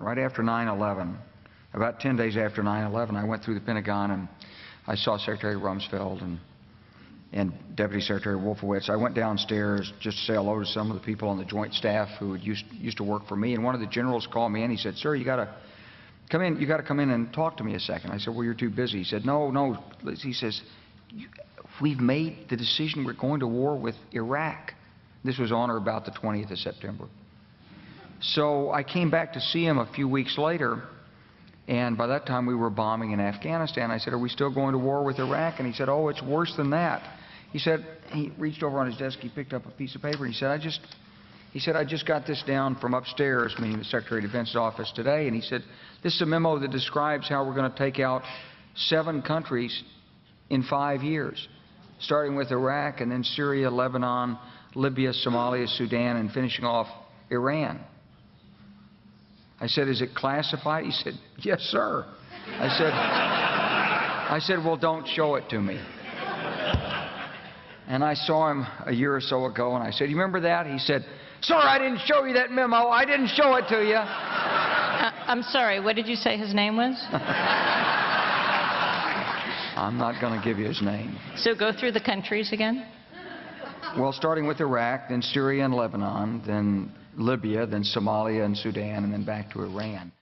important. Right after 9/11, about 10 days after 9/11, I went through the Pentagon and I saw Secretary Rumsfeld and Deputy Secretary Wolfowitz. I went downstairs just to say hello to some of the people on the Joint Staff who had used to work for me, and one of the generals called me in. He said, "Sir, you got to come in. You got to come in and talk to me a second." I said, "Well, you're too busy." He said, "No." He says, "We've made the decision. We're going to war with Iraq." This was on or about the 20th of September. So I came back to see him a few weeks later, and by that time we were bombing in Afghanistan. I said, "Are we still going to war with Iraq?" And he said, "Oh, it's worse than that." He said, he reached over on his desk, he picked up a piece of paper, and he said, I just got this down from upstairs, meaning the Secretary of Defense's office today, and he said, "This is a memo that describes how we're going to take out 7 countries in 5 years, starting with Iraq and then Syria, Lebanon, Libya, Somalia, Sudan, and finishing off Iran." I said, "Is it classified?" He said, "Yes, sir." I said, "Well, don't show it to me." And I saw him a year or so ago, and I said, "You remember that?" He said, "Sir, I didn't show you that memo. I didn't show it to you." I'm sorry, what did you say his name was? I'm not going to give you his name. So go through the countries again? Well, starting with Iraq, then Syria and Lebanon, then Libya, then Somalia and Sudan, and then back to Iran.